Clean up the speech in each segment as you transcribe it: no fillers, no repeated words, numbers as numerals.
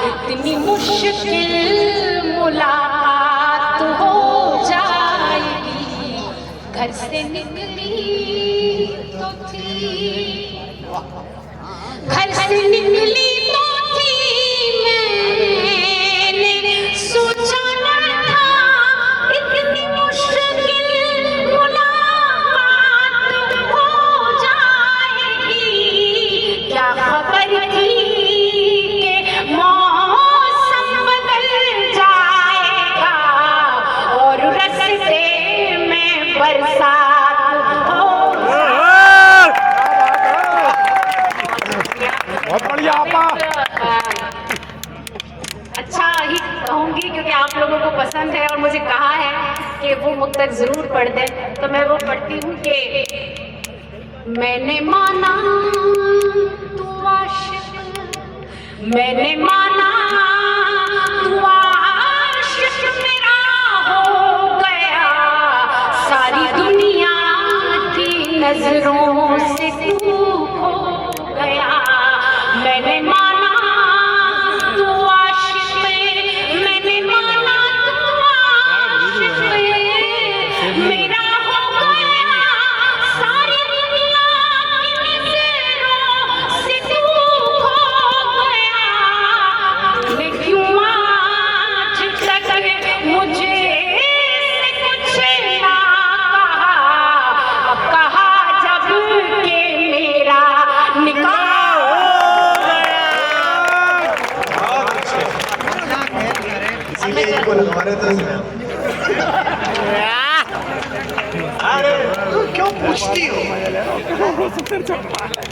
इतनी मुश्किल मुलाकात हो जाएगी, घर से निकली तो थी, घर से निकली तो थी, मैंने सोचा न था इतनी मुश्किल मुलाकात हो जाएगी। क्या खबर थी कि मौसम बदल जाएगा और रस्ते में बरसात हो। बहुत बढ़िया आपा। अच्छा ही कहूँगी क्योंकि आप लोगों को पसंद है और मुझे कहा है कि वो मुक्तक जरूर पढ़ दें, तो मैं वो पढ़ती हूँ कि मैंने माना तू आशिक, मैंने माना तू आशिक मेरा हो गया, सारी दुनिया की नजरों से तू खो गया। मैंने माना तू आशिक, मैंने माना तू आशिक मेरा हो गया, सारी दुनिया की नजरों से तू खो गया। तूने क्यों आज तक मुझे से कुछ ना कहा, अब कहा जब के मेरा निकाह इनको लगवाने तो अरे तू क्यों पूछती हो?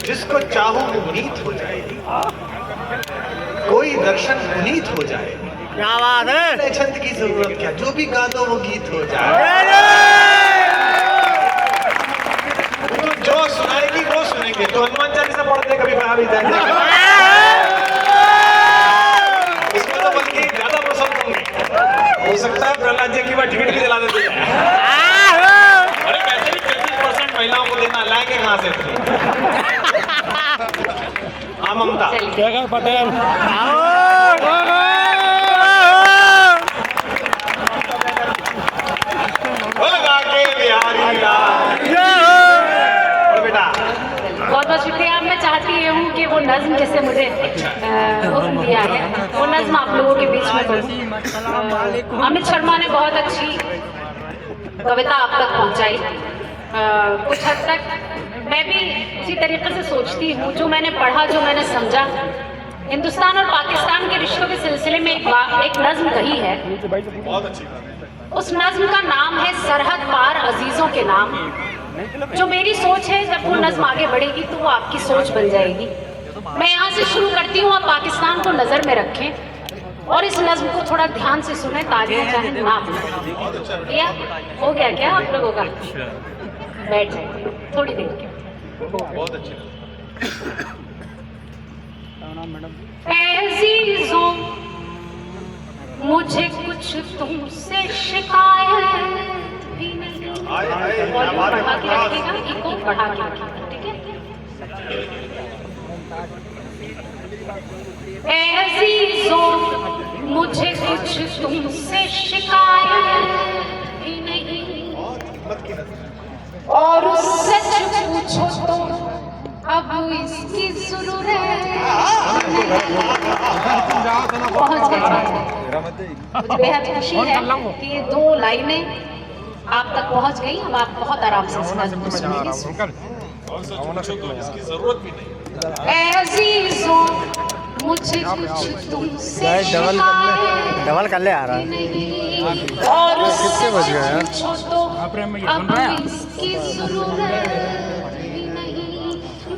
जिसको चाहो वो नीत हो जाएगी, कोई दर्शन पुनीत हो जाएगी। क्या बात है? छंद की जरूरत क्या, जो भी गा दो वो गीत हो जाए। तो जो सुनाएगी वो सुनेंगे। तो हनुमान चालीसा पढ़ते कभी खराब ही जाएंगे, इसमें तो बल्कि ज्यादा पसंद होंगे। हो सकता है प्रहलाद जी की बार टिकट भी दिला देते हैं। अरे वैसे भी 35% महिलाओं को देना लाएंगे कहाँ से? हाँ ममता पटेल बेटा बहुत बहुत शुक्रिया। मैं चाहती हूँ कि वो नज्म जैसे मुझे हुक्म दिया है वो नज्म आप लोगों के बीच में पढ़ूं। अमित शर्मा ने बहुत अच्छी कविता आप तक पहुँचाई। कुछ हद तक मैं भी उसी तरीके से सोचती हूँ। जो मैंने पढ़ा, जो मैंने समझा, हिंदुस्तान और पाकिस्तान के रिश्तों के सिलसिले में एक नज्म कही है। बहुत अच्छी बात है। उस नज्म का नाम है सरहद पार अजीजों के नाम। जो मेरी सोच है, जब वो नज्म आगे बढ़ेगी तो वो आपकी सोच बन जाएगी। मैं यहाँ से शुरू करती हूँ, आप पाकिस्तान को नजर में रखें और इस नज्म को थोड़ा ध्यान से सुने, तालियां चाहे ना या हो गया क्या आप लोगों का? बैठ जाए थोड़ी देर के। बहुत अच्छी। अजीजों मुझे कुछ तुमसे शिकायत भी नहीं। वॉल्यूम बढ़ा के रखिएगा, इको बढ़ा के रखिएगा, ठीक है? अजीजों मुझे कुछ तुमसे शिकायत भी नहीं, और सच पूछो तो अब इसकी जरूरत पहुंच गई। मुझे बेहद खुशी है कि ये दो लाइनें आप तक पहुंच गई। अब आप बहुत आराम से सुनेंगे। इसकी जरूरत भी नहीं। अजीजों मुझे कुछ तुमसे डबल कर ले आ रहा है। और कितने बज गए यार? पूछो तो अब इसकी जरूरत भी नहीं।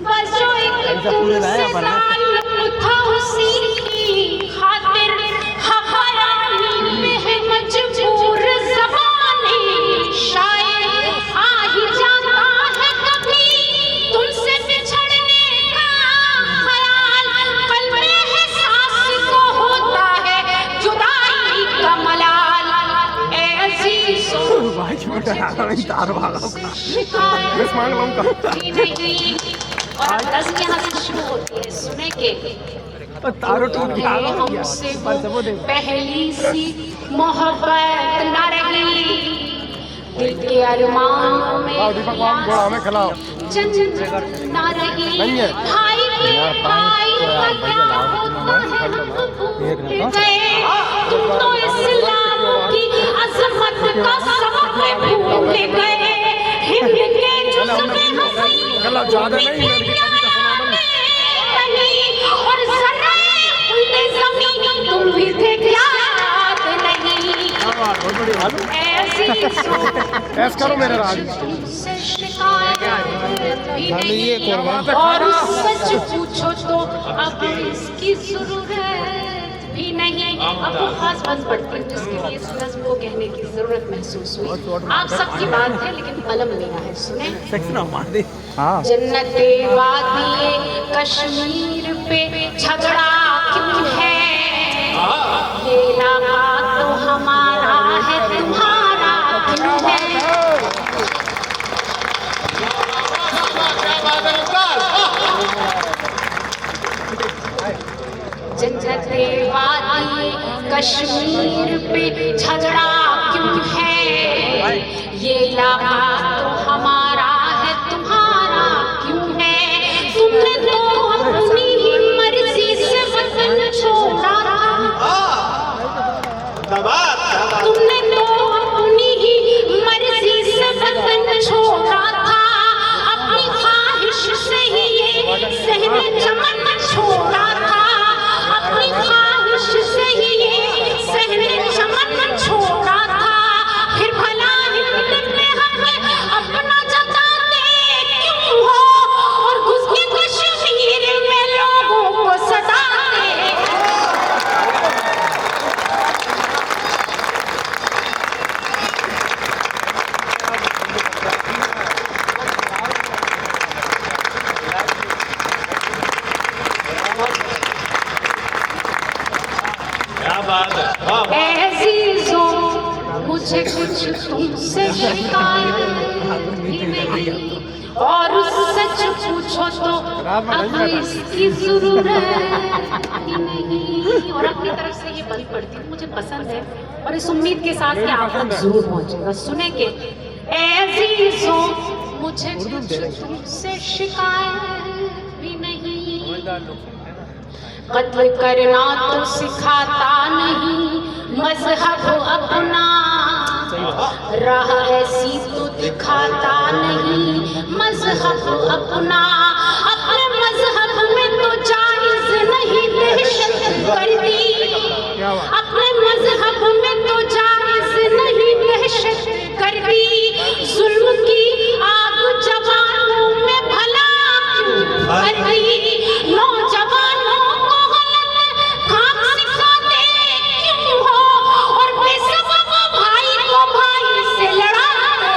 बस जो एक तुमसे ताल्लुक था उसी की खातिर हवायानी में है मजबूर ज़बानी शायर आ ही जाता है कभी तुमसे बिछड़ने का ख्याल। पल में एहसास को होता है जुदाई का मलाल। ए अजीज़ों शिकायत की नहीं। और नज़्म यहाँ से शुरू होती है, सुने के हमसे वो पहली सी मोहब्बत न रही, दिल के अरमानों में जन्नत न रही। भाई के भाई का क्या होता है हम भूल गए, तुम तो इस्लाम की अजमत का सबक भूल गए। हिंद के जुस्मे हंसी और ज़र्रे खुले ज़मीन तुम भी थे क्या याद नहीं। ऐसी करो मेरे राज तुमसे शिकायत भी नहीं, और सच पूछो तो अब इसकी जरूरत भी नहीं। अब वो खास बात पढ़ती हूँ जिसके लिए इस नज़्म को कहने की जरूरत महसूस हुई। आप सबकी बात है लेकिन कलम मेरा है, सुने। जन्नते वादिए कश्मीर पे झगड़ा क्यों है, ये इलाका तो हमारा है तुम्हारा क्यों है। जन्नते वादिए कश्मीर पे झगड़ा क्यों है, ये इलाका तो हमारा है तुम्हारा क्यों है। तुमने तो अपनी ही मर्जी से वतन छोड़ा था, तुमने तो अपनी ही मर्जी से वतन छोड़ा था, अपनी ख्वाहिश से ही ये सहने चमन छोड़ा था, अपनी ख्वाहिश से ही ये सहने चमन छोड़ा था। फिर भला हिंद में हमें अपना जताते क्यों हो, और घुस के कश्मीर में लोगों को सताते। क्या बात है, वाह वाह। ऐज़ीज़ों मुझे कुछ तुमसे शिकायत भी नहीं, और सच पूछो तो अब इसकी जरूरत भी नहीं। और अपनी तरफ से ये बंद पढ़ती हूँ, मुझे पसंद है और इस उम्मीद के साथ कि आप तक जरूर पहुंचेगा। सुनेंगे। ऐज़ीज़ों मुझे कुछ तुमसे शिकायत भी नहीं, कत्ल करना तो सिखाता नहीं मजहब अपना, राह ऐसी तो दिखाता नहीं मजहब अपना। अपने मजहब में तो जायज नहीं दहशत गर्दी, अपने मजहब में तो जायज नहीं दहशत गर्दी। जुल्म की आग जवानों में भला क्यों भरती, नौजवानों को गलत काम सिखाते क्यों हो, और बेसबब भाई को भाई से लड़ाते।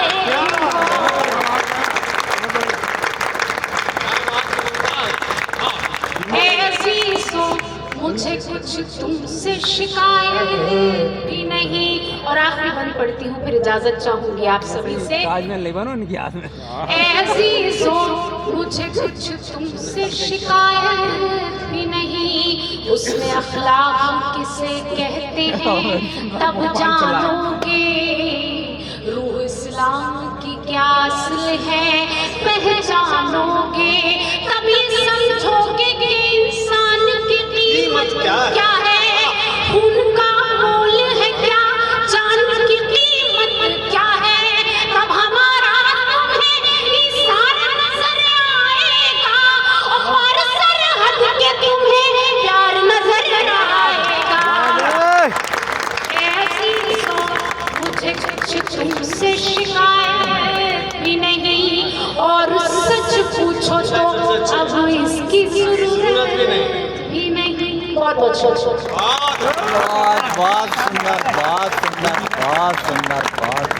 ऐज़ीज़ों मुझे कुछ तुमसे शिकायत भी नहीं। और आखिरी बंद पढ़ती हूँ, फिर इजाजत चाहूंगी आप सभी से। ऐज़ीज़ों मुझे कुछ तुमसे शिकायत भी नहीं, उसमें अखलाक किसे कहते हैं तब जानोगे, रूह इस्लाम की क्या असल है पहचानोगे, तभी समझोगे कि इंसान की कीमत क्या है, खून का मोल है क्या, जान की कीमत क्या है। तब हमारा तुम्हें इशारा नजर आएगा, और सरहद के तुम्हें प्यार नजर आएगा। ऐज़ीज़ों मुझे कुछ तुमसे शिकायत भी नहीं, और सच पूछो तो अब इसकी जरूरत भी नहीं। बहुत बहुत शुक्रिया। बहुत सुंदर, बहुत सुंदर, बहुत सुंदर, बहुत सुंदर।